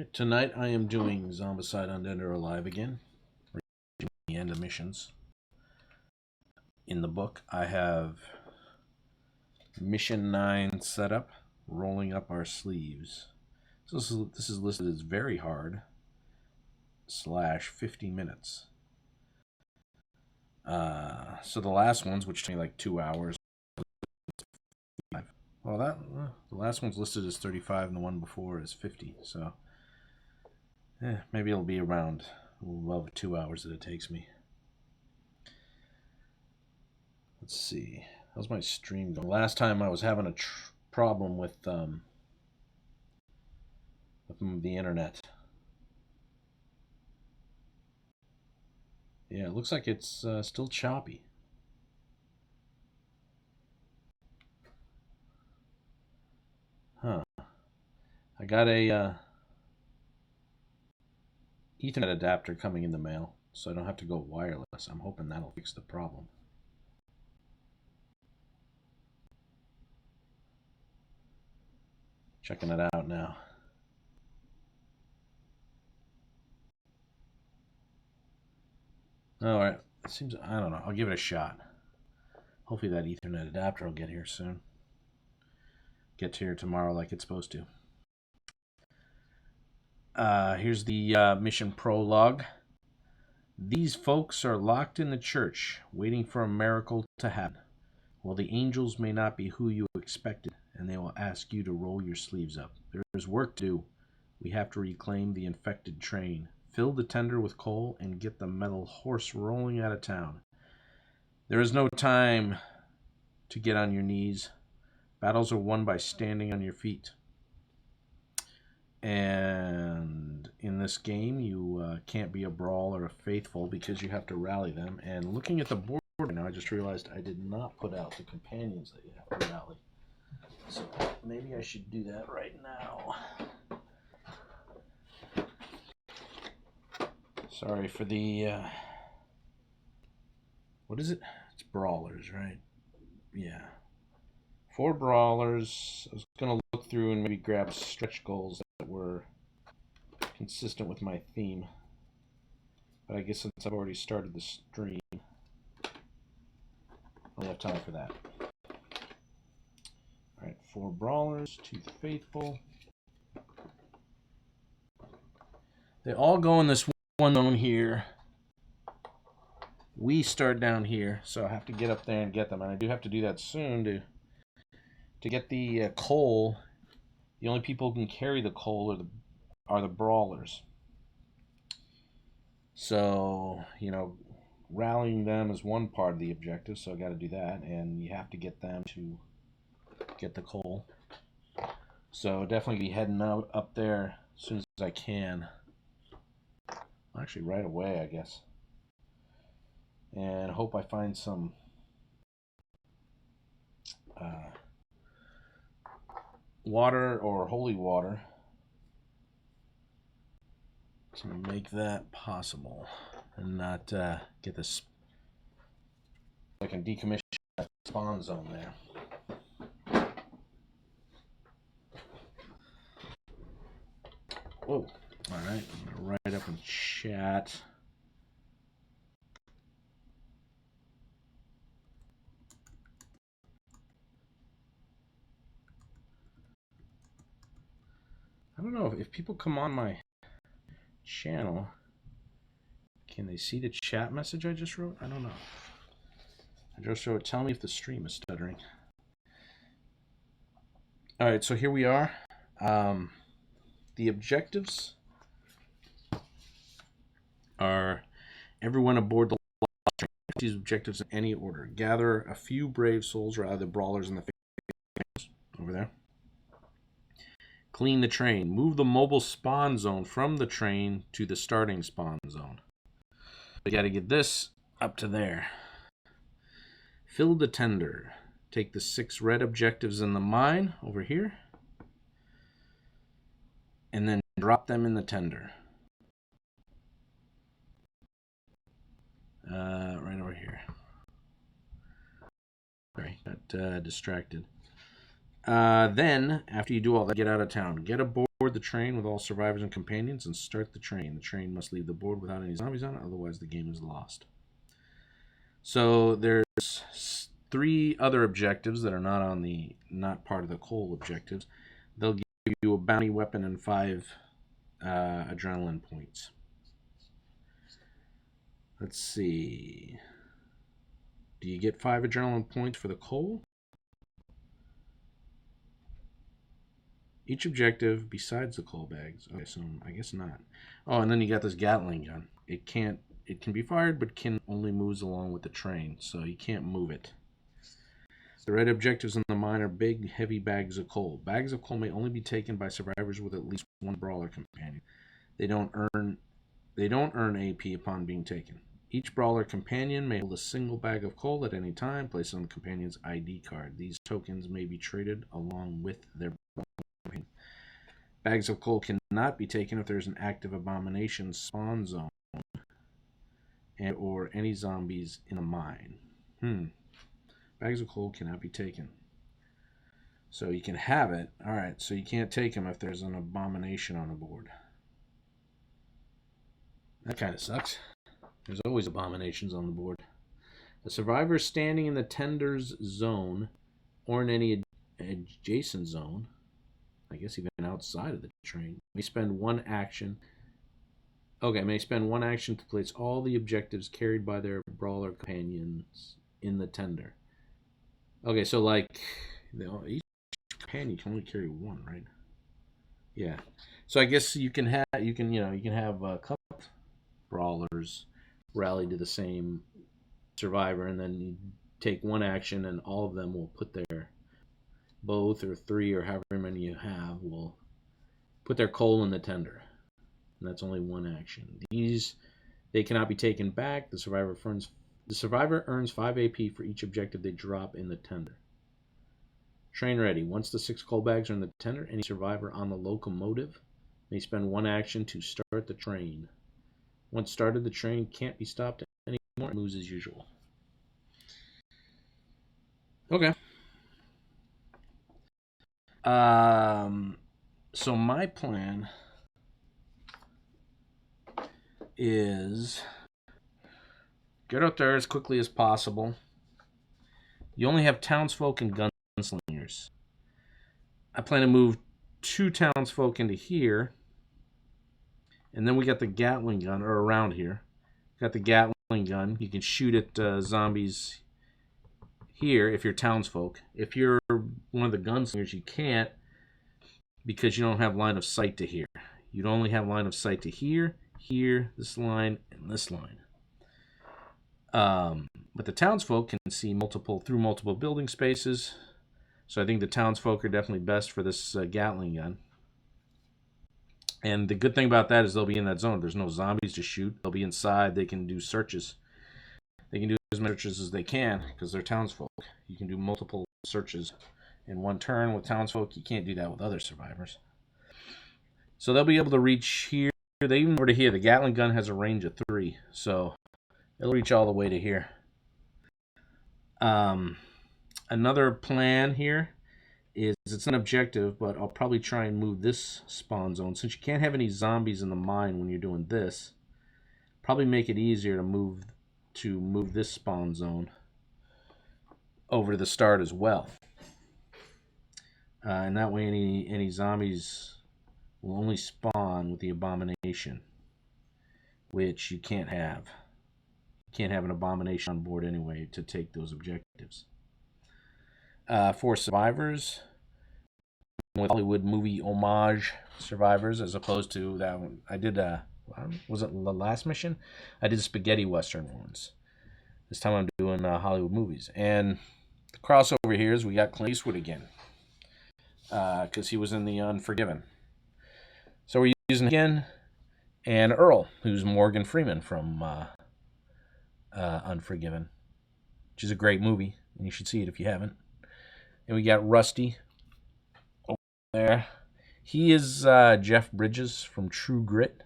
Alright, tonight I am doing Zombicide Undead or Alive again. We're doing the end of missions. In the book, I have Mission 9 set up, rolling up our sleeves. So this is listed as very hard / 50 minutes. So the last ones, which take like 2 hours. Well, the last one's listed as 35 and the one before is 50, so maybe it'll be around above 2 hours that it takes me. Let's see. How's my stream going? Last time I was having a problem with the internet. Yeah, it looks like it's still choppy. Huh. I got a Ethernet adapter coming in the mail, so I don't have to go wireless. I'm hoping that'll fix the problem. Checking it out now. Alright, it seems, I don't know, I'll give it a shot. Hopefully that Ethernet adapter will get here soon. Get here tomorrow like it's supposed to. Here's the mission prologue. These folks are locked in the church, waiting for a miracle to happen. Well, the angels may not be who you expected, and they will ask you to roll your sleeves up. There is work to do. We have to reclaim the infected train, fill the tender with coal, and get the metal horse rolling out of town. There is no time to get on your knees. Battles are won by standing on your feet. And in this game, you can't be a brawl or a faithful because you have to rally them. And looking at the board now, I just realized I did not put out the companions that you have to rally. So maybe I should do that right now. Sorry for the... what is it? It's brawlers, right? Yeah. 4 brawlers. I was going to look through and maybe grab stretch goals that were consistent with my theme. But I guess since I've already started the stream, I don't have time for that. Alright, 4 brawlers, 2 faithful. They all go in this one zone here. We start down here, so I have to get up there and get them. And I do have to do that soon to get the coal. The only people who can carry the coal are the brawlers. So, you know, rallying them is one part of the objective, so I got to do that, and you have to get them to get the coal. So definitely be heading out up there as soon as I can. Actually, right away, I guess. And hope I find some water or holy water to make that possible and not get this. I can decommission that spawn zone there. Whoa. Alright, I'm going to write up in chat. I don't know if people come on my channel, can they see the chat message I just wrote? I don't know. I just wrote, tell me if the stream is stuttering. Alright, so here we are. The objectives are everyone aboard the train. These objectives in any order. Gather a few brave souls, or either brawlers in the over there. Clean the train. Move the mobile spawn zone from the train to the starting spawn zone. We got to get this up to there. Fill the tender. Take the 6 red objectives in the mine over here. And then drop them in the tender. Right over here. Sorry, got distracted. Then, after you do all that, get out of town. Get aboard board the train with all survivors and companions and start the train. The train must leave the board without any zombies on it, otherwise the game is lost. So there's 3 other objectives that are not part of the coal objectives. They'll give you a bounty weapon and 5 adrenaline points. Let's see. Do you get 5 adrenaline points for the coal? Each objective besides the coal bags. Okay, so I guess not. Oh, and then you got this Gatling gun. It can be fired, but can only moves along with the train, so you can't move it. The red objectives in the mine are big, heavy bags of coal. Bags of coal may only be taken by survivors with at least 1 brawler companion. They don't earn AP upon being taken. Each brawler companion may hold a single bag of coal at any time, placed on the companion's ID card. These tokens may be traded along with their companion. Bags of coal cannot be taken if there is an active abomination spawn zone or any zombies in a mine. Bags of coal cannot be taken. So you can have it. Alright, so you can't take them if there's an abomination on the board. That kind of sucks. There's always abominations on the board. A survivor standing in the tender's zone or in any adjacent zone, I guess even outside of the train, may spend 1 action. May spend 1 action to place all the objectives carried by their brawler companions in the tender. Okay, so like each companion can only carry 1, right? Yeah. So I guess you can have a couple brawlers rally to the same survivor, and then you take 1 action, and all of them will put their both or 3 or however many you have will put their coal in the tender, and that's only 1 action. They cannot be taken back. The survivor earns 5 AP for each objective they drop in the tender. Train ready. Once the 6 coal bags are in the tender, any survivor on the locomotive may spend 1 action to start the train. Once started, the train can't be stopped anymore. It moves as usual. Okay. So my plan is get out there as quickly as possible. You only have townsfolk and gunslingers. I plan to move 2 townsfolk into here. And then we got the Gatling gun, or around here. Got the Gatling gun. You can shoot at zombies here if you're townsfolk. If you're one of the gunslingers, you can't because you don't have line of sight to here. You'd only have line of sight to here, this line, and this line. But the townsfolk can see through multiple building spaces. So I think the townsfolk are definitely best for this Gatling gun. And the good thing about that is they'll be in that zone. There's no zombies to shoot. They'll be inside. They can do searches. They can do as many searches as they can because they're townsfolk. You can do multiple searches in 1 turn with townsfolk. You can't do that with other survivors. So they'll be able to reach here. They even over to here. The Gatling gun has a range of 3. So it'll reach all the way to here. Another plan here is it's an objective, but I'll probably try and move this spawn zone. Since you can't have any zombies in the mine when you're doing this, probably make it easier to move this spawn zone over to the start as well. And that way any zombies will only spawn with the abomination, which you can't have. You can't have an abomination on board anyway to take those objectives. For survivors, with Hollywood movie homage survivors, as opposed to that one. I did, was it the last mission? I did spaghetti western ones. This time I'm doing Hollywood movies. And the crossover here is we got Clint Eastwood again. Because he was in the Unforgiven. So we're using again. And Earl, who's Morgan Freeman from Unforgiven. Which is a great movie. And you should see it if you haven't. And we got Rusty over there. He is Jeff Bridges from True Grit,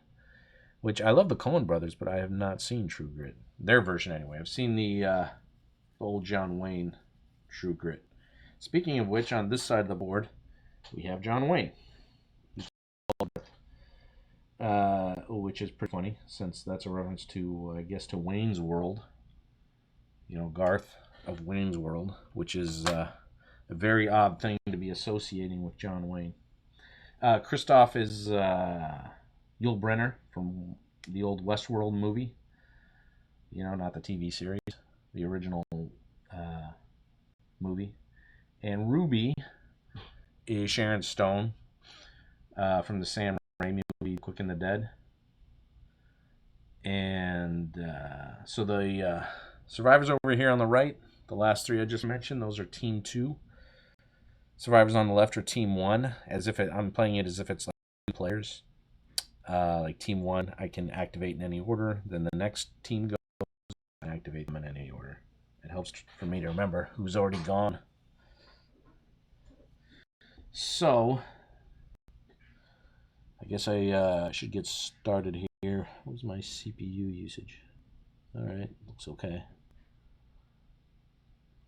which I love the Coen brothers, but I have not seen True Grit. Their version, anyway. I've seen the old John Wayne True Grit. Speaking of which, on this side of the board, we have John Wayne. which is pretty funny since that's a reference to, I guess, to Wayne's World. You know, Garth of Wayne's World, which is a very odd thing to be associating with John Wayne. Kristoff is Yul Brynner from the old Westworld movie. You know, not the TV series, the original movie. And Ruby is Sharon Stone from the Sam Raimi movie Quick and the Dead. And so the survivors over here on the right, the last three I just mentioned, those are Team 2. Survivors on the left are Team 1, as if I'm playing it as if it's like 2 players. Like Team 1, I can activate in any order. Then the next team goes and activate them in any order. It helps for me to remember who's already gone. So, I guess I should get started here. What's my CPU usage? Alright, looks okay.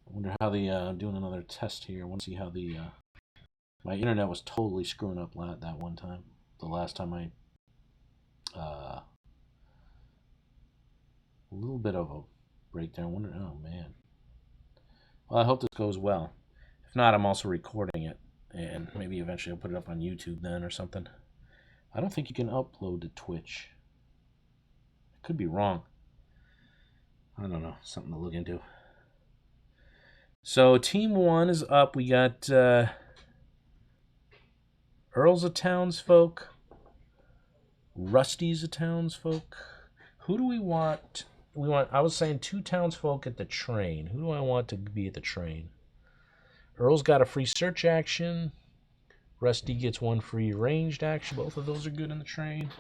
I wonder how I'm doing another test here. I want to see how my internet was totally screwing up that one time. The last time a little bit of a breakdown. I wonder, oh man. Well, I hope this goes well. If not, I'm also recording it, and maybe eventually I'll put it up on YouTube then or something. I don't think you can upload to Twitch. I could be wrong. I don't know. Something to look into. So Team 1 is up. We got Earl's a townsfolk. Rusty's a townsfolk. Who do we want? I was saying 2 townsfolk at the train. Who do I want to be at the train? Earl's got a free search action. Rusty gets 1 free ranged action. Both of those are good in the train.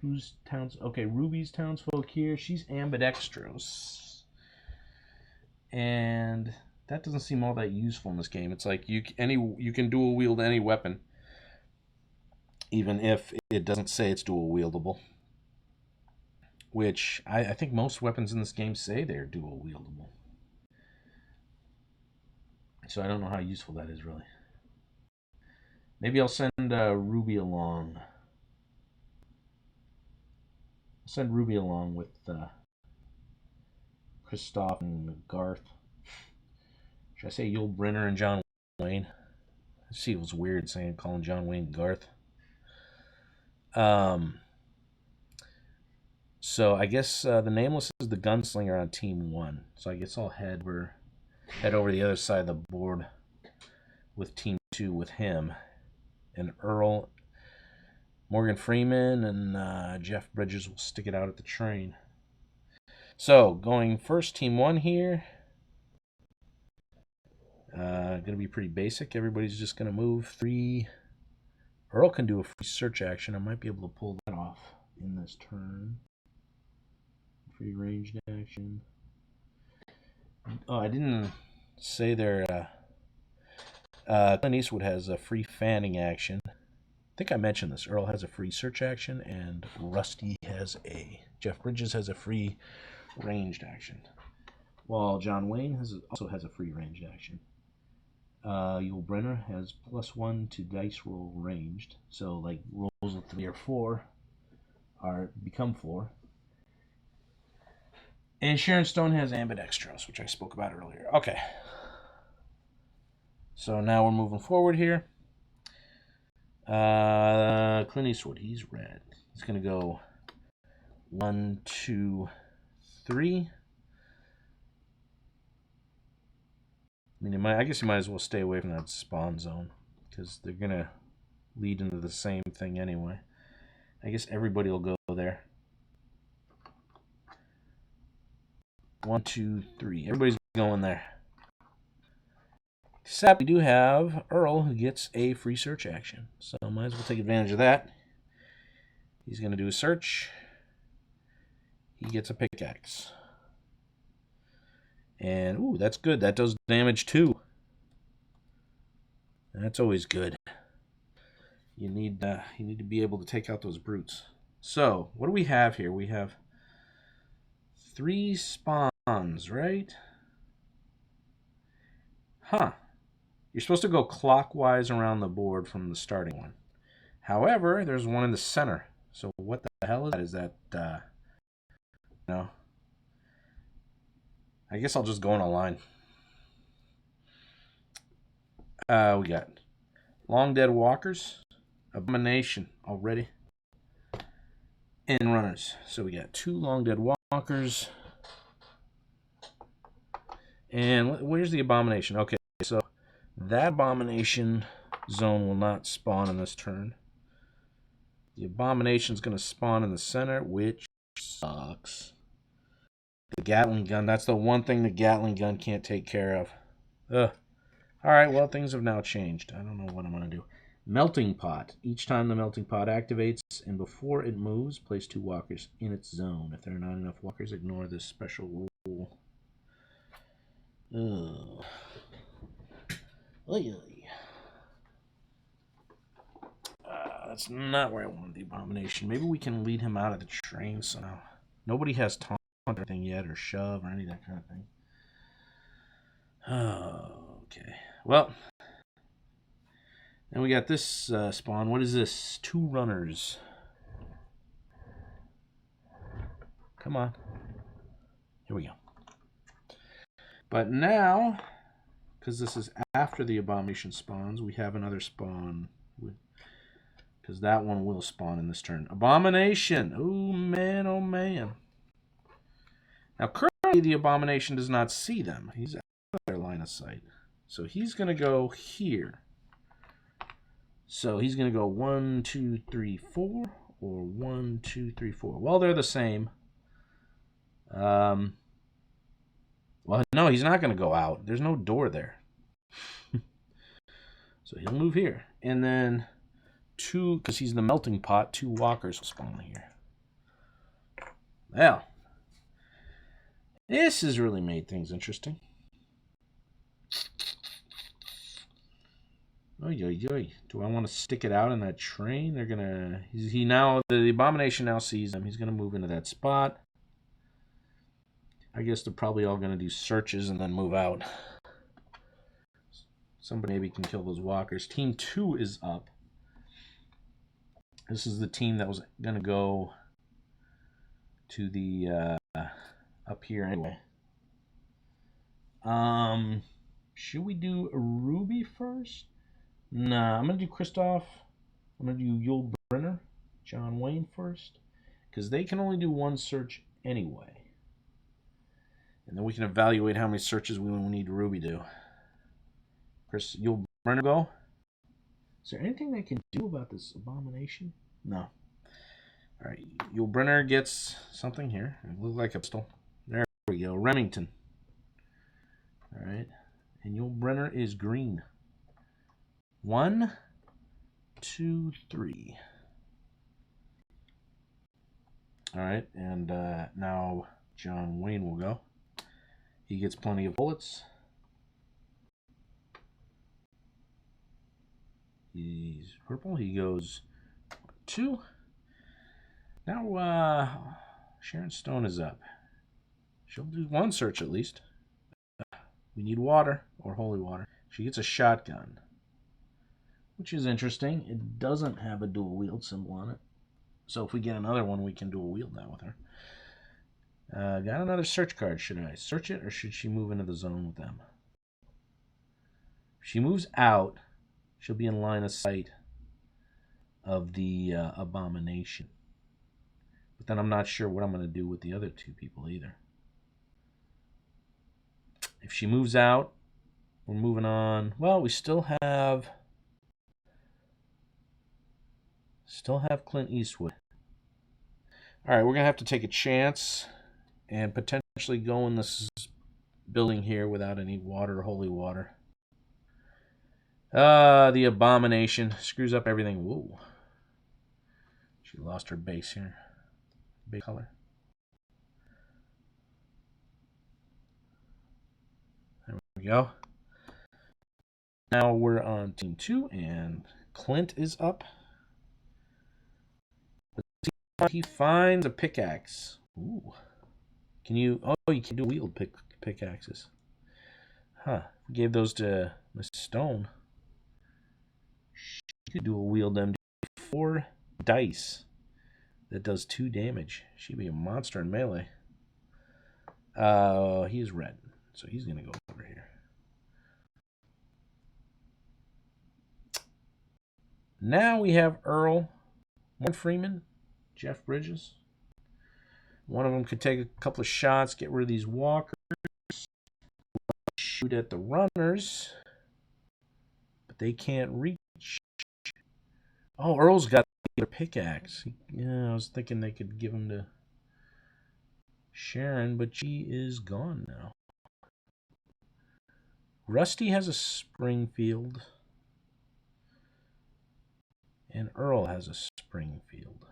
Who's okay, Ruby's townsfolk here. She's ambidextrous. And that doesn't seem all that useful in this game. It's like you can dual wield any weapon, even if it doesn't say it's dual wieldable. Which I think most weapons in this game say they're dual wieldable. So I don't know how useful that is really. Maybe I'll send Ruby along. I'll send Ruby along with Kristoff and Garth. Should I say Yul Brynner and John Wayne? See, it was weird calling John Wayne Garth. So I guess the Nameless is the gunslinger on Team 1. So I guess I'll head over the other side of the board with Team 2 with him. And Earl, Morgan Freeman, and Jeff Bridges will stick it out at the train. So going first, Team 1 here. Going to be pretty basic. Everybody's just going to move 3. Earl can do a free search action. I might be able to pull that off in this turn. Free ranged action. Oh, I didn't say there. Clint Eastwood has a free fanning action. I think I mentioned this. Earl has a free search action, and Jeff Bridges has a free ranged action. While John Wayne also has a free ranged action. Yul Brynner has +1 to dice roll ranged. So like rolls of 3 or 4 become 4. And Sharon Stone has ambidextrous, which I spoke about earlier. Okay. So now we're moving forward here. Clint Eastwood, he's red. He's going to go 1, 2, 3. I mean, I guess you might as well stay away from that spawn zone, because they're going to lead into the same thing anyway. I guess everybody will go there. 1, 2, 3. Everybody's going there. Except we do have Earl, who gets a free search action. So might as well take advantage of that. He's going to do a search. He gets a pickaxe. And, ooh, that's good. That does damage too. That's always good. You need to be able to take out those brutes. So, what do we have here? We have 3 spawns, right? Huh. You're supposed to go clockwise around the board from the starting one. However, there's one in the center. So what the hell is that? Is that, no? I guess I'll just go on a line. We got Long Dead Walkers, Abomination already, and Runners. So we got 2 Long Dead Walkers. And where's the Abomination? Okay, so that Abomination zone will not spawn in this turn. The Abomination's going to spawn in the center, which sucks. The Gatling gun, that's the one thing the Gatling gun can't take care of. Ugh. Alright, well, things have now changed. I don't know what I'm going to do. Melting Pot. Each time the Melting Pot activates, and before it moves, place 2 walkers in its zone. If there are not enough walkers, ignore this special rule. Ugh. Oy, oy. That's not where I wanted the Abomination. Maybe we can lead him out of the train somehow. Nobody has taunt or anything yet, or shove, or any of that kind of thing. Oh, okay. Well, then we got this spawn. What is this? 2 runners. Come on. Here we go. But now, because this is after the Abomination spawns, we have another spawn. Because that one will spawn in this turn. Abomination! Oh, man, oh, man. Now, currently, the Abomination does not see them. He's out of their line of sight. So he's going to go here. So he's going to go 1, 2, 3, 4, or 1, 2, 3, 4. Well, they're the same. Well, no, he's not going to go out. There's no door there. So he'll move here. And then 2, because he's the Melting Pot, 2 walkers will spawn here. Well, this has really made things interesting. Oy, oy, oy. Do I want to stick it out in that train? They're gonna. He now the Abomination now sees them. He's gonna move into that spot. I guess they're probably all gonna do searches and then move out. Somebody maybe can kill those walkers. Team 2 is up. This is the team that was gonna go to the up here anyway. Should we do a Ruby first? Nah, I'm going to do Kristoff. I'm going to do Yul Brynner, John Wayne first. Because they can only do 1 search anyway. And then we can evaluate how many searches we need Ruby to do. Yul Brynner go. Is there anything I can do about this Abomination? No. Alright, Yul Brynner gets something here. It looks like a pistol. There we go. Remington. Alright. And Yul Brynner is green. 1, 2, 3. Alright, and now John Wayne will go. He gets plenty of bullets. He's purple. He goes 2. Now Sharon Stone is up. She'll do 1 search at least. We need water or holy water. She gets a shotgun, which is interesting. It doesn't have a dual wield symbol on it. So if we get another one, we can dual wield that with her. Got another search card. Should I search it or should she move into the zone with them? If she moves out, she'll be in line of sight of the Abomination. But then I'm not sure what I'm going to do with the other 2 people either. If she moves out, we're moving on. Well, we still have Clint Eastwood. All right, we're going to have to take a chance and potentially go in this building here without any water, holy water. The Abomination screws up everything. Whoa. She lost her base here. Big color. There we go. Now we're on team 2, and Clint is up. He finds a pickaxe. Ooh. Can you... Oh, you can do wield pickaxes. Huh. Gave those to Miss Stone. She could do a wield them 4 dice that does 2 damage. She'd be a monster in melee. He's red, so he's going to go over here. Now we have Earl, Morgan Freeman, Jeff Bridges. One of them could take a couple of shots, get rid of these walkers, shoot at the runners, but they can't reach. Oh, Earl's got a pickaxe. Yeah, I was thinking they could give him to Sharon, but she is gone now. Rusty has a Springfield, and Earl has a Springfield.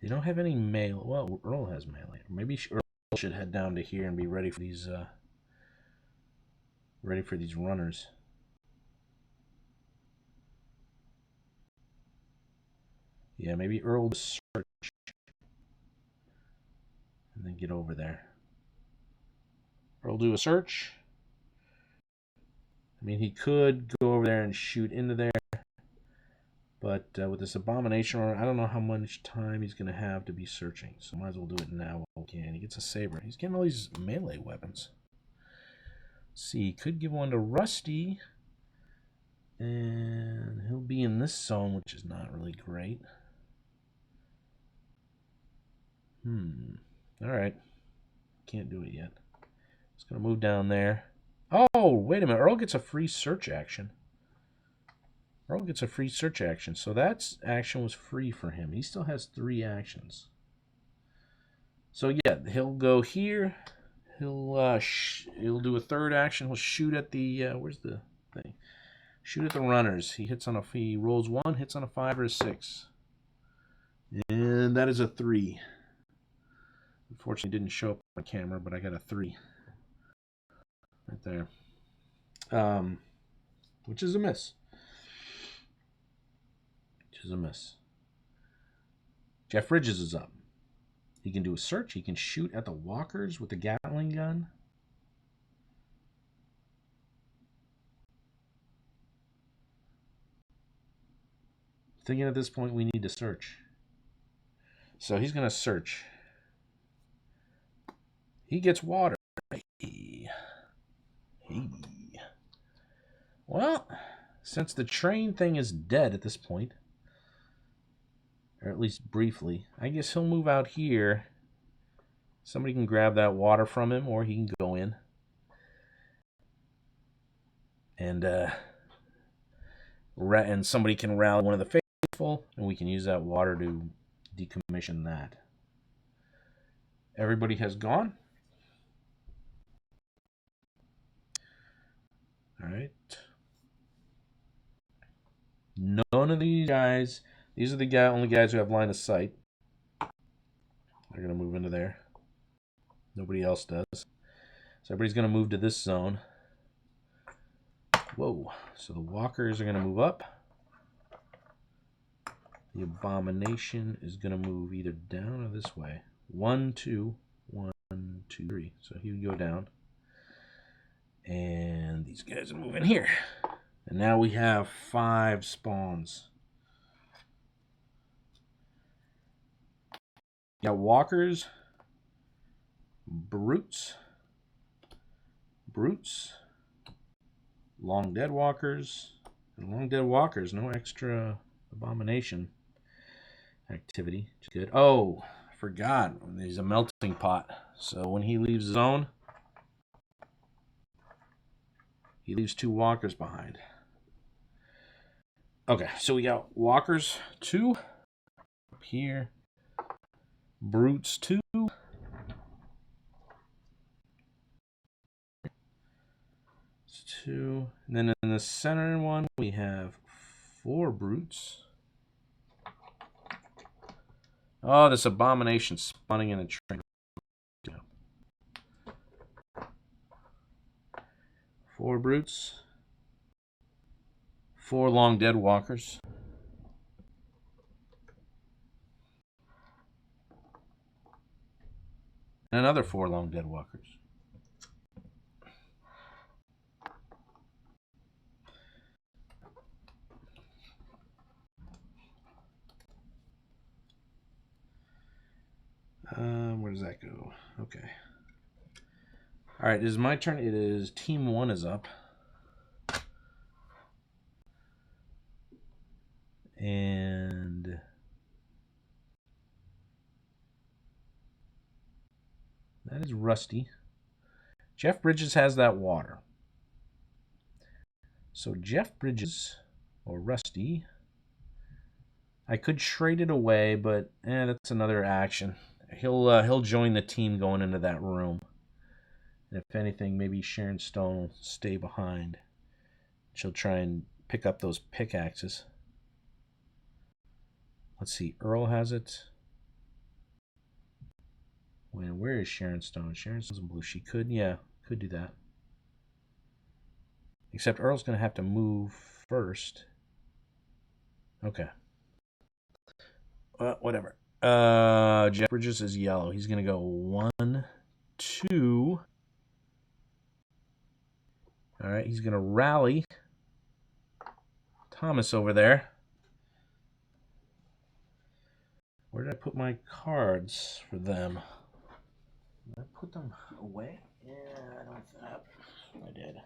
They don't have any melee. Well, Earl has melee. Maybe Earl should head down to here and be ready for these runners. Yeah, maybe Earl will search and then get over there. Earl do a search. I mean, he could go over there and shoot into there, but with this Abomination, I don't know how much time he's going to have to be searching, so might as well do it now while we can. He gets a saber. He's getting all these melee weapons. Let's see, he could give one to Rusty, and he'll be in this zone, which is not really great. All right. Can't do it yet. It's going to move down there. Oh, wait a minute. Earl gets a free search action. Earl gets a free search action. So that action was free for him. He still has 3 actions. So, yeah, he'll go here. He'll do a third action. He'll shoot at the... where's the thing? Shoot at the runners. He hits on a... He rolls 1, hits on a 5 or a 6. And that is a 3. Unfortunately, didn't show up on camera, but I got a 3 right there, which is a miss. Jeff Bridges is up. He can do a search. He can shoot at the walkers with the Gatling gun. Thinking at this point we need to search. So he's going to search. He gets water. Hey. Well, since the train thing is dead at this point, or at least briefly, I guess he'll move out here. Somebody can grab that water from him, or he can go in. And somebody can rally one of the faithful, and we can use that water to decommission that. Everybody has gone. All right. None of these guys, these are the only guys who have line of sight. They're going to move into there. Nobody else does. So everybody's going to move to this zone. Whoa. So the walkers are going to move up. The Abomination is going to move either down or this way. 1, 2, 1, 2, 3. So he would go down. And these guys are moving here. And now we have 5 spawns. You got walkers, brutes, long dead walkers, and long dead walkers. No extra Abomination activity. Which is good. Oh, I forgot. There's a melting pot. So when he leaves the zone, he leaves 2 walkers behind. Okay, so we got walkers 2 up here, brutes 2, it's 2, and then in the center one we have 4 brutes. Oh, this Abomination spawning in a train. 4 brutes. 4 long dead walkers. And another 4 long dead walkers. where does that go? Okay. All right, it is my turn. It is Team 1 is up. And that is Rusty. Jeff Bridges has that water. So Jeff Bridges, or Rusty, I could trade it away, but that's another action. He'll join the team going into that room. And if anything, maybe Sharon Stone will stay behind. She'll try and pick up those pickaxes. Let's see, Earl has it. Where is Sharon Stone? Sharon Stone's in blue. She could do that. Except Earl's going to have to move first. Okay. Whatever. Jeff Bridges is yellow. He's going to go 1, 2. All right, he's going to rally Thomas over there. Where did I put my cards for them? Did I put them away? Yeah, I don't think I did.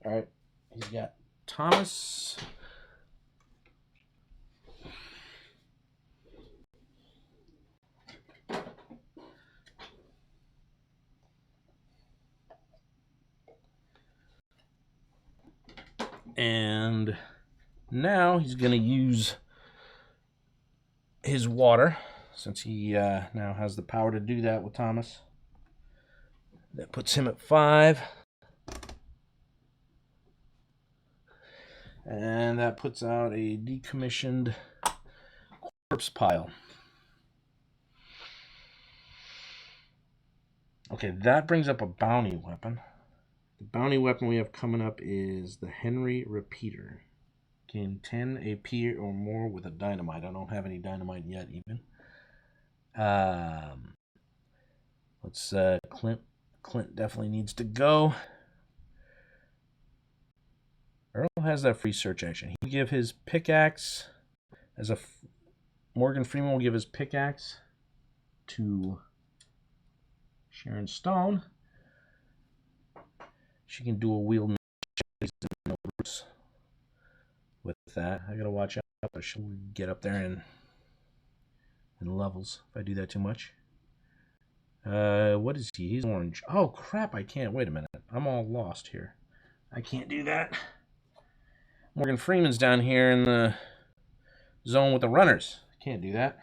All right, he's got Thomas. And now he's going to use his water, since he now has the power to do that with Thomas. That puts him at 5. And that puts out a decommissioned corpse pile. Okay, that brings up a bounty weapon. The bounty weapon we have coming up is the Henry Repeater. Gain 10 AP or more with a dynamite. I don't have any dynamite yet, even. Let's Clint definitely needs to go. Earl has that free search action. He'll give his pickaxe as a Morgan Freeman will give his pickaxe to Sharon Stone. She can dual wield with that. I gotta watch out, but she'll get up there in levels if I do that too much. What is he? He's orange. Oh crap! I can't. Wait a minute. I'm all lost here. I can't do that. Morgan Freeman's down here in the zone with the runners. Can't do that.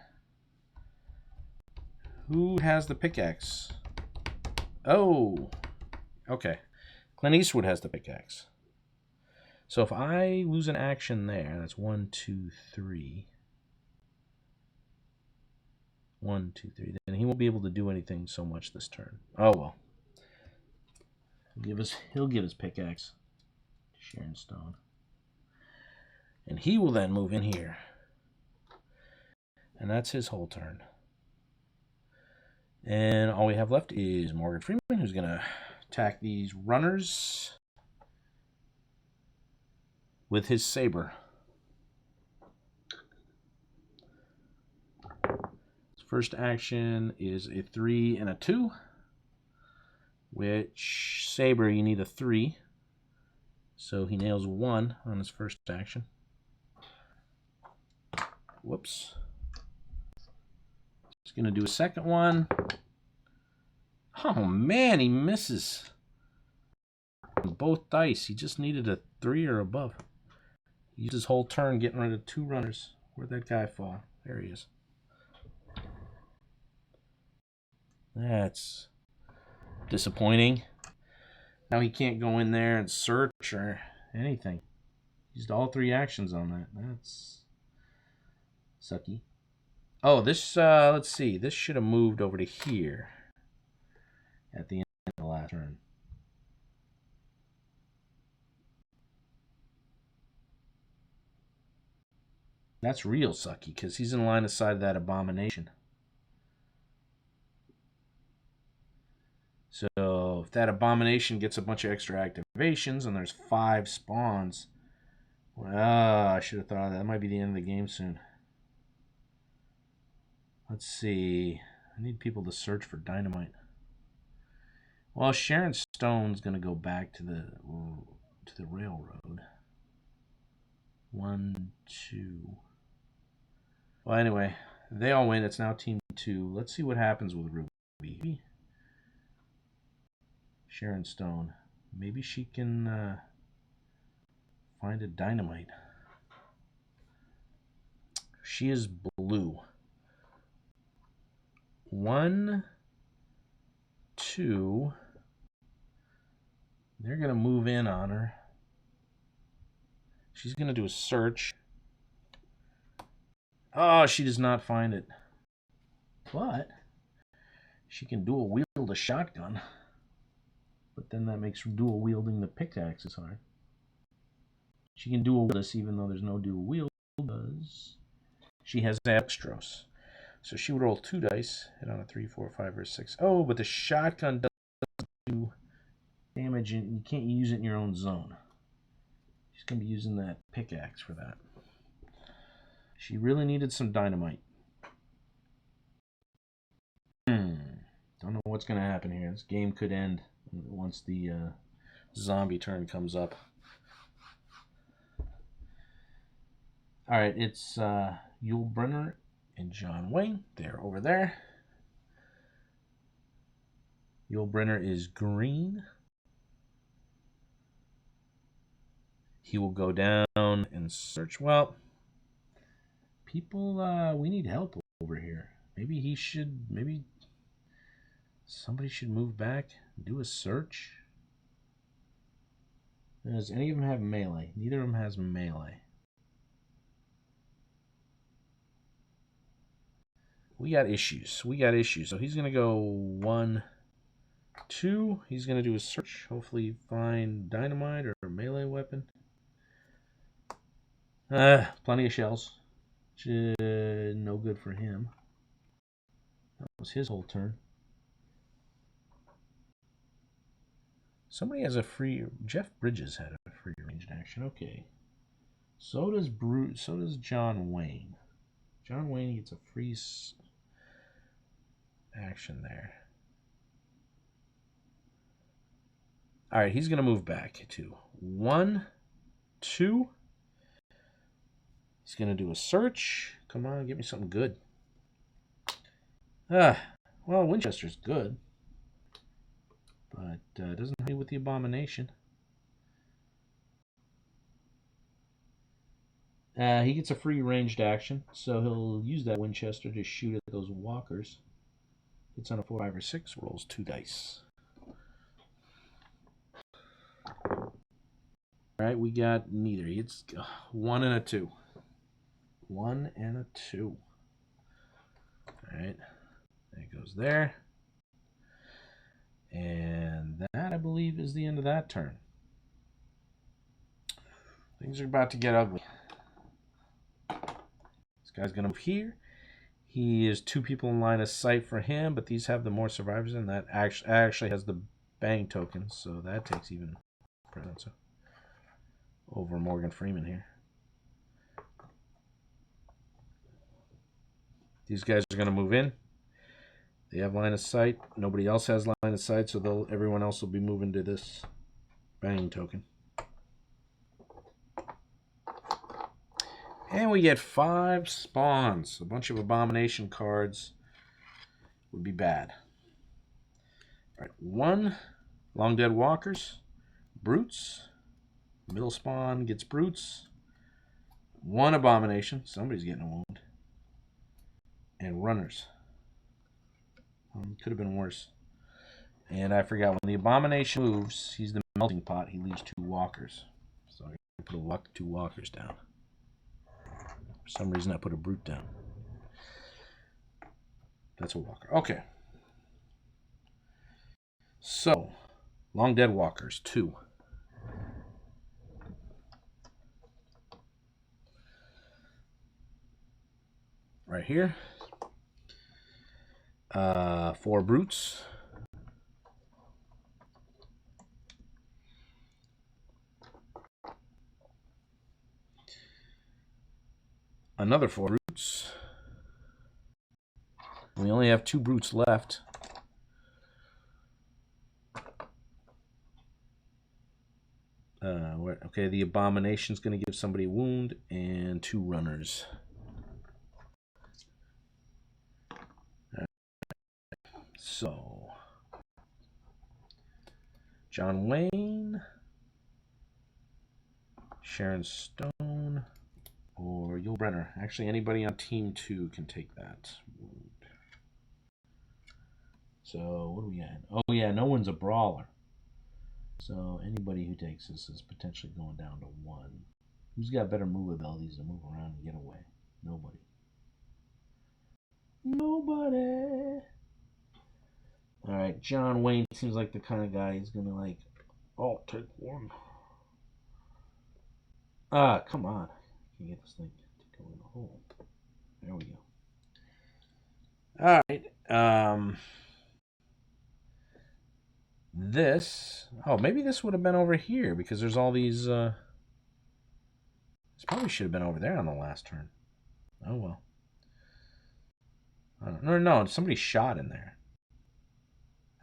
Who has the pickaxe? Oh, okay. Clint Eastwood has the pickaxe. So if I lose an action there, that's 1, 2, 3. 1, 2, 3. Then he won't be able to do anything so much this turn. Oh well. He'll give his pickaxe to Sharon Stone. And he will then move in here. And that's his whole turn. And all we have left is Morgan Freeman, who's going to attack these runners with his saber. His first action is a 3 and a 2, which saber you need a 3. So he nails 1 on his first action. Whoops. He's going to do a second one. Oh man, he misses. Both dice. He just needed a 3 or above. He used his whole turn getting rid of 2 runners. Where'd that guy fall? There he is. That's disappointing. Now he can't go in there and search or anything. Used all 3 actions on that. That's sucky. Oh, this, let's see. This should have moved over to here at the end of the last turn. That's real sucky, because he's in line of sight of that abomination. So if that abomination gets a bunch of extra activations and there's 5 spawns, well, I should have thought of that. That might be the end of the game soon. Let's see. I need people to search for dynamite. Well, Sharon Stone's going to go back to the railroad. 1, 2. Well, anyway, they all win. It's now team 2. Let's see what happens with Ruby. Sharon Stone. Maybe she can find a dynamite. She is blue. 1, 2. They're going to move in on her. She's going to do a search. Oh, she does not find it. But she can dual wield a shotgun. But then that makes dual wielding the pickaxes hard. She can dual wield this even though there's no dual wield because she has dexterous. So she would roll 2 dice, hit on a 3, 4, 5, or 6. Oh, but the shotgun doesn't do damage and you can't use it in your own zone. She's going to be using that pickaxe for that. She really needed some dynamite. Don't know what's going to happen here. This game could end once the zombie turn comes up. Alright, it's Yul Brynner and John Wayne. They're over there. Yul Brynner is green. He will go down and search. Well, people, we need help over here. Maybe somebody should move back, do a search. Does any of them have melee? Neither of them has melee. We got issues. So he's going to go 1, 2. He's going to do a search. Hopefully find dynamite or a melee weapon. Plenty of shells. No good for him. That was his whole turn. Somebody has a free... Jeff Bridges had a free ranged action. Okay. So does John Wayne. John Wayne gets a free action there. Alright, he's going to move back to 1, 2. He's going to do a search. Come on, get me something good. Well, Winchester's good. But doesn't help me with the Abomination. He gets a free ranged action, so he'll use that Winchester to shoot at those walkers. It's on a 4, 5, or 6, rolls 2 dice. Alright, we got neither. It's 1 and a 2. 1 and a 2. Alright, that goes there. And that, I believe, is the end of that turn. Things are about to get ugly. This guy's going to move here. He is 2 people in line of sight for him, but these have the more survivors, and that actually has the bang token, so that takes even precedence over Morgan Freeman here. These guys are going to move in. They have line of sight. Nobody else has line of sight, so everyone else will be moving to this bang token. And we get 5 spawns. A bunch of Abomination cards would be bad. All right, 1 Long Dead Walkers, Brutes. Middle spawn gets Brutes. 1 Abomination. Somebody's getting a wound. And Runners. Could have been worse. And I forgot, when the Abomination moves, he's the melting pot. He leaves 2 walkers. So I put 2 walkers down. For some reason, I put a Brute down. That's a walker. Okay. So, Long Dead Walkers, 2. Right here. 4 Brutes. Another 4 Brutes. We only have 2 brutes left. Okay, the Abomination's going to give somebody a wound and 2 runners. So, John Wayne, Sharon Stone, or Yul Brenner. Actually, anybody on Team 2 can take that wound. So, what do we got? Oh, yeah, no one's a brawler. So, anybody who takes this is potentially going down to 1. Who's got better move abilities to move around and get away? Nobody. Nobody. Alright, John Wayne seems like the kind of guy who's going to like, oh, take 1. Ah, come on. I can get this thing to go in the hole. There we go. Alright, this, oh, maybe this would have been over here because there's all these, this probably should have been over there on the last turn. Oh, well. No, somebody shot in there.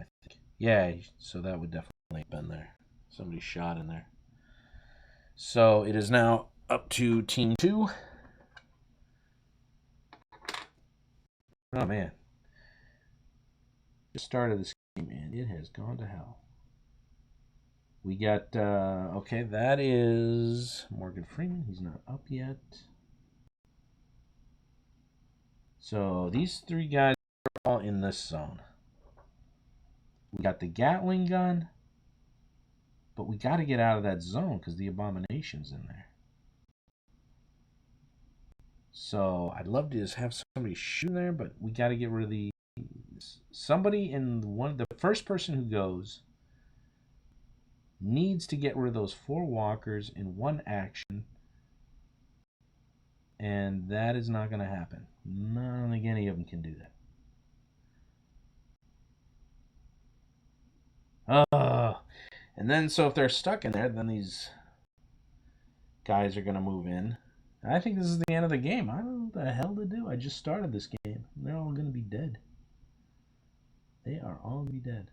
I think. Yeah, so that would definitely have been there. Somebody shot in there. So it is now up to Team 2. Oh, man. Just started this game, and it has gone to hell. We got, okay, that is Morgan Freeman. He's not up yet. So these 3 guys are all in this zone. We got the Gatling gun, but we got to get out of that zone because the Abomination's in there. So I'd love to just have somebody shoot there, but we got to get rid of the somebody in one. The first person who goes needs to get rid of those 4 walkers in 1 action, and that is not going to happen. I don't think any of them can do that. And then so if they're stuck in there, then these guys are going to move in. I think this is the end of the game. I don't know what the hell to do. I just started this game. They're all going to be dead. They are all going to be dead.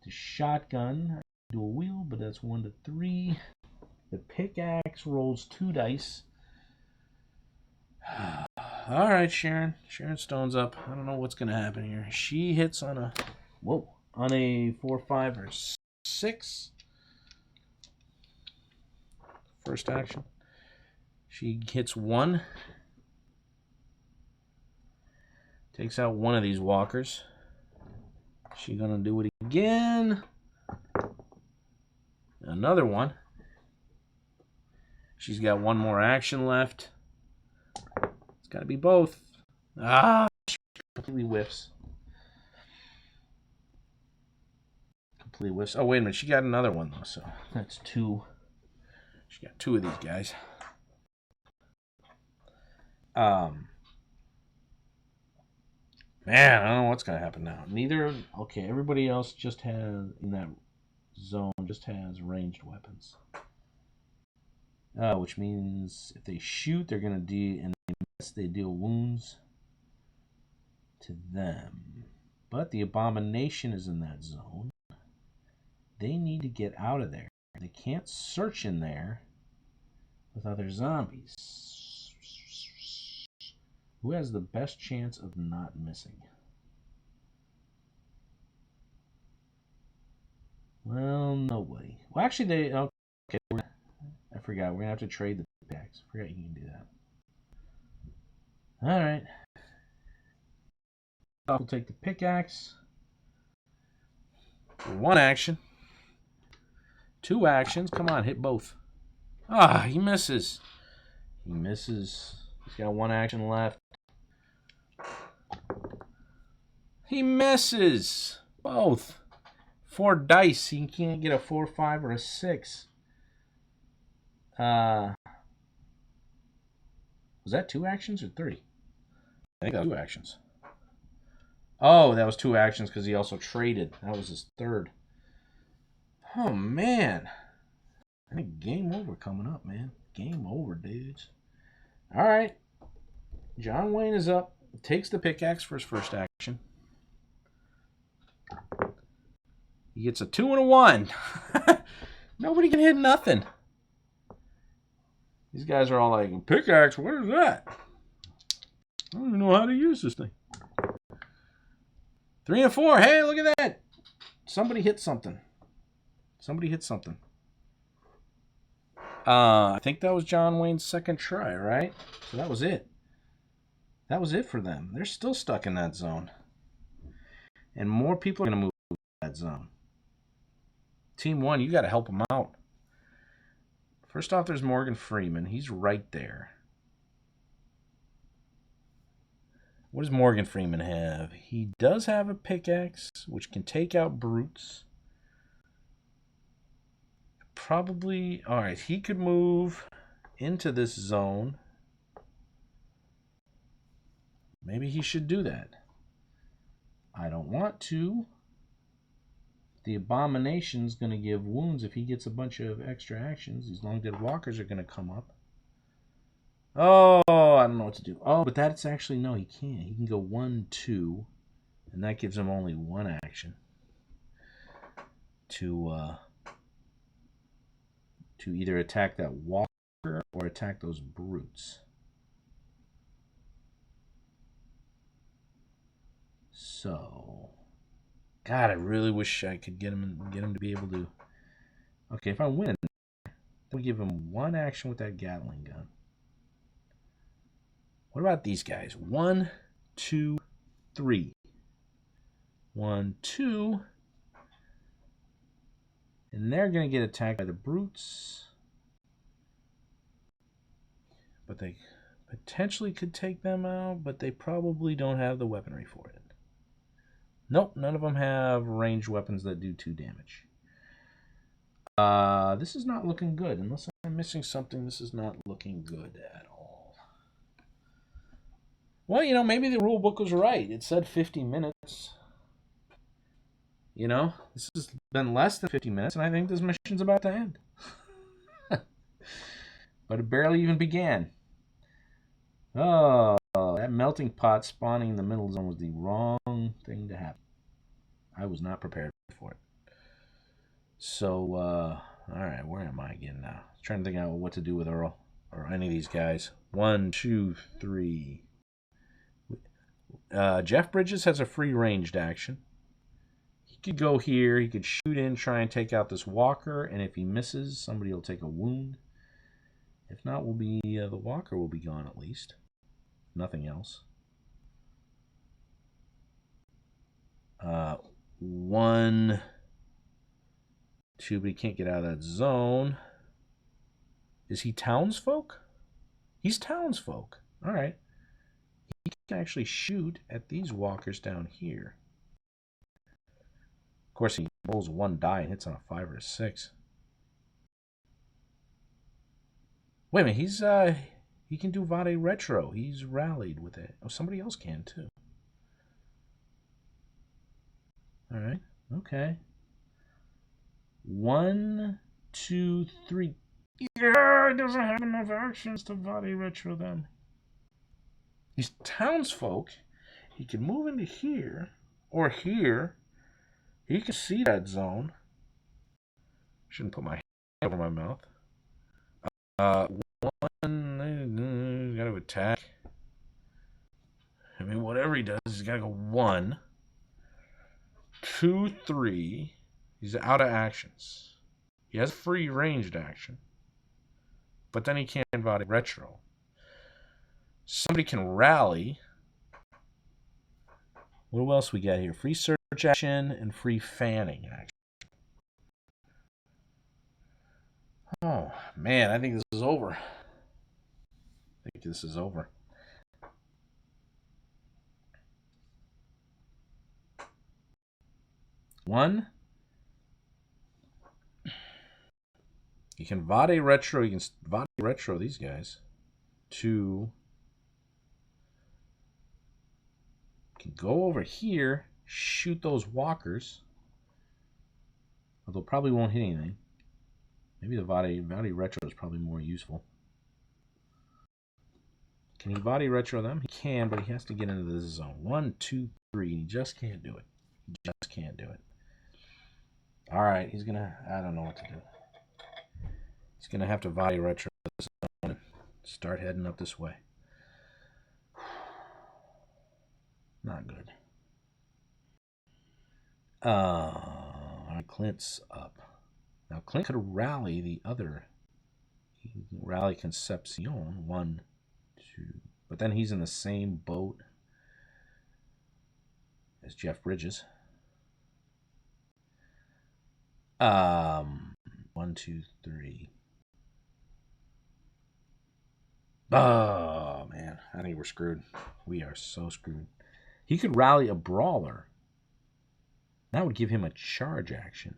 The shotgun, I do a wheel, but that's 1 to 3. The pickaxe rolls 2 dice. All right, Sharon. Sharon Stone's up. I don't know what's going to happen here. She hits on a, whoa, on a 4, 5, or 6. First action. She hits 1. Takes out 1 of these walkers. She's going to do it again. Another one. She's got 1 more action left. It's got to be both. Ah, she completely whiffs. Completely whiffs. Oh, wait a minute. She got another one, though, so that's 2. She got 2 of these guys. Man, I don't know what's going to happen now. Neither, okay, everybody else just has, in that zone, just has ranged weapons. Which means if they shoot, they're going to deal, and they deal wounds to them. But the Abomination is in that zone. They need to get out of there. They can't search in there with other zombies. Who has the best chance of not missing? Well, nobody. Well, actually, they, okay, I forgot. We're going to have to trade the pickaxe. I forgot you can do that. Alright. We'll take the pickaxe. For 1 action. 2 actions. Come on, hit both. Ah, he misses. He misses. He's got 1 action left. He misses. Both. 4 dice. He can't get a 4, 5, or a 6. Was that 2 actions or 3? I think that was 2 actions. Oh, that was 2 actions because he also traded. That was his 3rd. Oh, man. I think game over coming up, man. Game over, dudes. All right. John Wayne is up. takes the pickaxe for his first action. He gets a 2 and a 1. Nobody can hit nothing. These guys are all like, pickaxe, what is that? I don't even know how to use this thing. 3 and 4. Hey, look at that. Somebody hit something. I think that was John Wayne's second try, right? So that was it. That was it for them. They're still stuck in that zone. And more people are going to move to that zone. Team 1, you got to help them out. First off, there's Morgan Freeman. He's right there. What does Morgan Freeman have? He does have a pickaxe, which can take out brutes. Probably, all right, he could move into this zone. Maybe he should do that. I don't want to. The Abomination's going to give wounds if he gets a bunch of extra actions. These long dead walkers are going to come up. Oh, I don't know what to do. Oh, but that's actually, no, he can't. He can go 1, 2, and that gives him only 1 action to either attack that walker or attack those brutes. So, God, I really wish I could get him to be able to. Okay, if I win, we give him 1 action with that Gatling gun. What about these guys? 1, 2, 3. 1, 2. And they're going to get attacked by the brutes. But they potentially could take them out, but they probably don't have the weaponry for it. Nope, none of them have ranged weapons that do 2 damage. This is not looking good. Unless I'm missing something, this is not looking good at all. Well, you know, maybe the rule book was right. It said 50 minutes. You know, this has been less than 50 minutes, and I think this mission's about to end. But it barely even began. Oh, that melting pot spawning in the middle zone was the wrong thing to happen. I was not prepared for it. So, all right, where am I again now? Trying to think out what to do with Earl or any of these guys. 1, 2, 3. Jeff Bridges has a free ranged action. He could go here. He could shoot in, try and take out this walker, and if he misses, somebody will take a wound. If not, will be the walker will be gone at least. Nothing else. 1, 2, but he can't get out of that zone. Is he townsfolk? He's townsfolk. All right. He can actually shoot at these walkers down here. Of course, he rolls 1 die and hits on a 5 or a 6. Wait a minute, he can do Vade Retro. He's rallied with it. Oh, somebody else can too. All right. Okay. 1, 2, 3. Yeah, he doesn't have enough actions to Vade Retro them. He's townsfolk. He can move into here or here. He can see that zone. Shouldn't put my hand over my mouth. 1, got to attack. I mean, whatever he does, he's got to go 1, 2, 3. He's out of actions. He has a free ranged action. But then he can't Vade Retro. Somebody can rally. What else we got here? Free search action and free fanning action. Oh, man, I think this is over. This is over. One. You can Vade Retro. You can Vade Retro these guys. 2. You can go over here, shoot those walkers. Although probably won't hit anything. Maybe the Vade Retro is probably more useful. Can he body retro them? He can, but he has to get into this zone. 1, 2, 3. He just can't do it. He just can't do it. All right, he's going to... I don't know what to do. He's going to have to body retro this zone and start heading up this way. Not good. Clint's up. Now, Clint could rally the other. He can rally Concepcion. 1, 2. But then he's in the same boat as Jeff Bridges. 1, 2, 3. Oh, man. I think we're screwed. We are so screwed. He could rally a brawler. That would give him a charge action.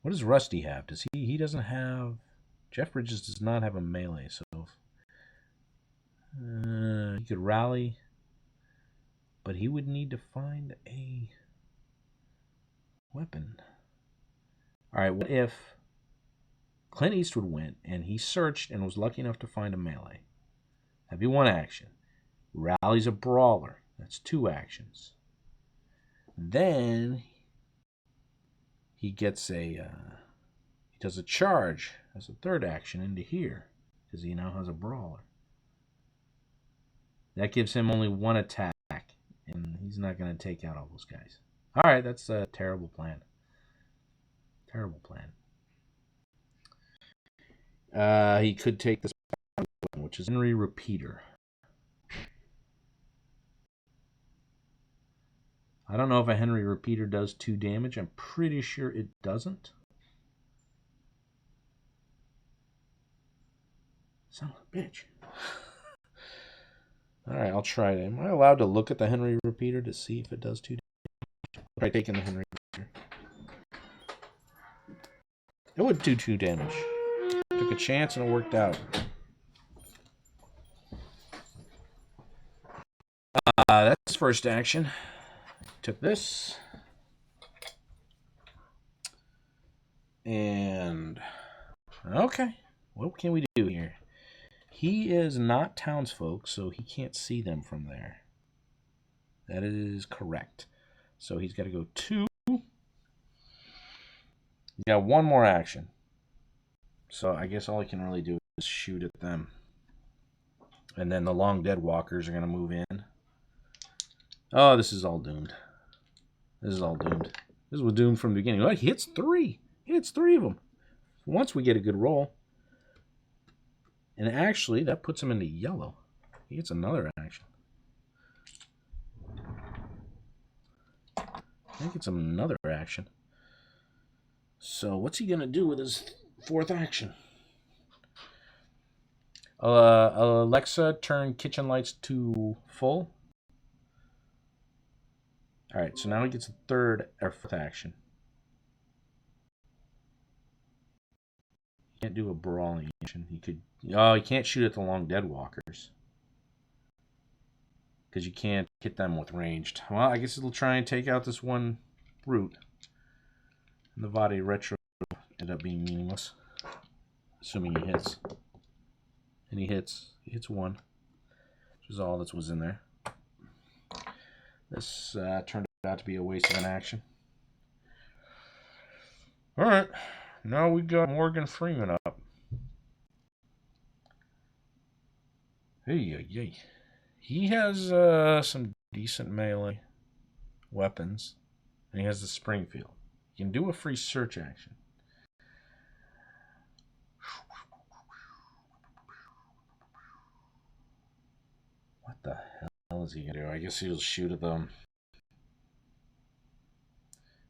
What does Rusty have? Does he doesn't have... Jeff Bridges does not have a melee, so... he could rally, but he would need to find a weapon. Alright, what if Clint Eastwood went and he searched and was lucky enough to find a melee? That'd be 1 action. Rallies a brawler. That's 2 actions. Then he gets a he does a charge as a 3rd action into here because he now has a brawler. That gives him only 1 attack, and he's not going to take out all those guys. All right, that's a terrible plan. Terrible plan. He could take this weapon, which is Henry Repeater. I don't know if a Henry Repeater does 2 damage. I'm pretty sure it doesn't. Son of a bitch. Alright, I'll try it. Am I allowed to look at the Henry Repeater to see if it does 2 damage? Try taking the Henry Repeater. It would do 2 damage. Took a chance and it worked out. That's first action. Took this. And... okay. What can we do here? He is not townsfolk, so he can't see them from there. That is correct. So he's got to go 2. He's got 1 more action. So I guess all he can really do is shoot at them. And then the long dead walkers are going to move in. Oh, this is all doomed. This is all doomed. This was doomed from the beginning. Oh, he hits 3. He hits 3 of them. Once we get a good roll. And actually, that puts him into yellow. He gets another action. I think it's another action. So what's he going to do with his 4th action? Alexa, turn kitchen lights to full. Alright, so now he gets a 3rd or 4th action. He can't do a brawling action. He could... oh, he can't shoot at the long dead walkers. Because you can't hit them with ranged. Well, I guess it'll try and take out this one brute. And the body retro ended up being meaningless. Assuming he hits. And he hits. He hits 1. Which is all that was in there. This turned out to be a waste of an action. Alright. Now we got Morgan Freeman up. Hey. He has some decent melee weapons. And he has the Springfield. He can do a free search action. What the hell is he going to do? I guess he'll shoot at them.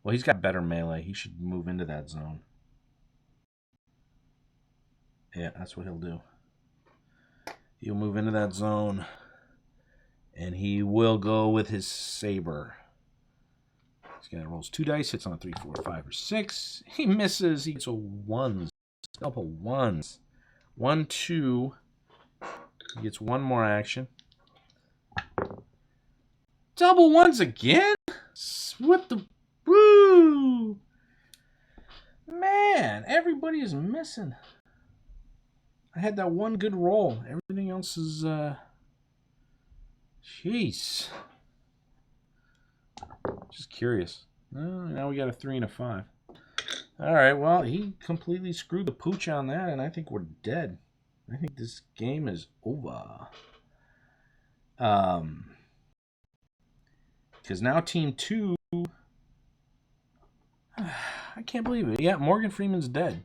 Well, he's got better melee. He should move into that zone. Yeah, that's what he'll do. He'll move into that zone. And he will go with his saber. This guy rolls 2 dice, hits on a 3, 4, 5, or 6. He misses. He gets a 1. Double 1s. 1, 2. He gets 1 more action. Double 1s again? What the... woo! Man, everybody is missing. I had that one good roll. Everything else is, jeez. Just curious. Oh, now we got a 3 and a 5. All right, well, he completely screwed the pooch on that, and I think we're dead. I think this game is over. Because now Team 2... I can't believe it. Yeah, Morgan Freeman's dead.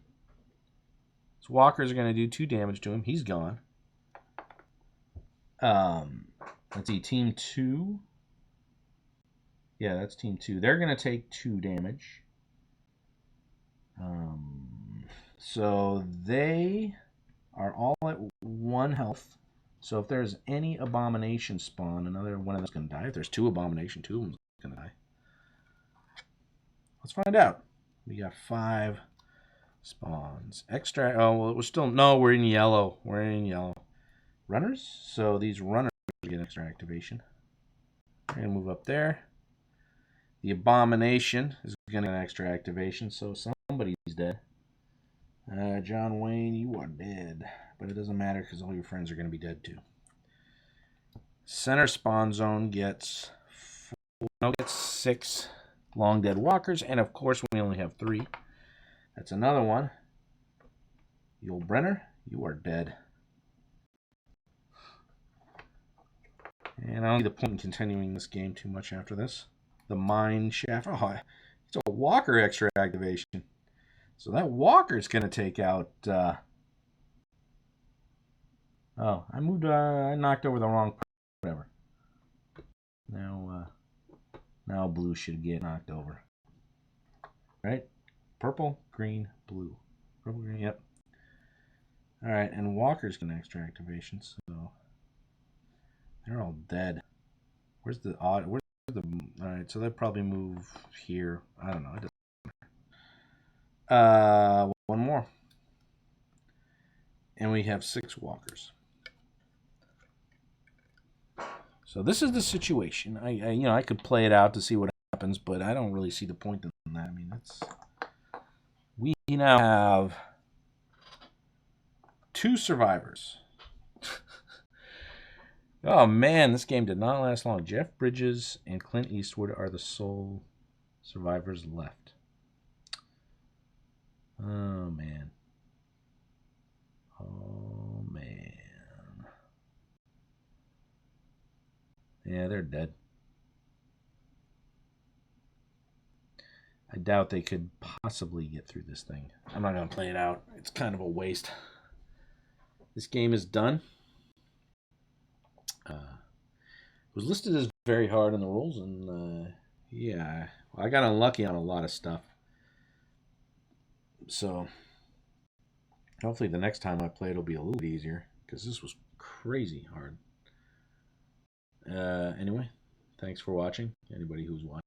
So Walker's going to do 2 damage to him. He's gone. Let's see, Team 2. Yeah, that's Team 2. They're going to take 2 damage. So they are all at 1 health. So if there's any Abomination spawn, another one of them's going to die. If there's 2 Abomination, 2 of them's going to die. Let's find out. We got 5 spawns. Extra. Oh, well, it was still... No, we're in yellow. We're in yellow. Runners? So these runners get extra activation. We're going to move up there. The Abomination is going to get an extra activation, so somebody's dead. John Wayne, you are dead. But it doesn't matter because all your friends are going to be dead too. Center spawn zone gets 6 long dead walkers, and of course we only have 3. That's another one. Yul Brenner, you are dead. And I don't see the point in continuing this game too much after this. The Mine Shaft. Oh, it's a Walker extra activation. So that Walker's going to take out... Oh, I knocked over the wrong... Whatever. Now blue should get knocked over. Right? Purple, green, blue. Purple, green, yep. Alright, and Walker's going to extra activation, so... They're all dead. Where's the odd... Alright, so they'll probably move here. I don't know. It doesn't matter. One more. And we have 6 walkers. So this is the situation. I could play it out to see what happens, but I don't really see the point in that. I mean, we now have 2 survivors. Oh man, this game did not last long. Jeff Bridges and Clint Eastwood are the sole survivors left. Oh man. Oh man. Yeah, they're dead. I doubt they could possibly get through this thing. I'm not going to play it out. It's kind of a waste. This game is done. It was listed as very hard on the rolls, and yeah, I got unlucky on a lot of stuff. So hopefully the next time I play it'll be a little bit easier, because this was crazy hard. Anyway, thanks for watching, anybody who's watching.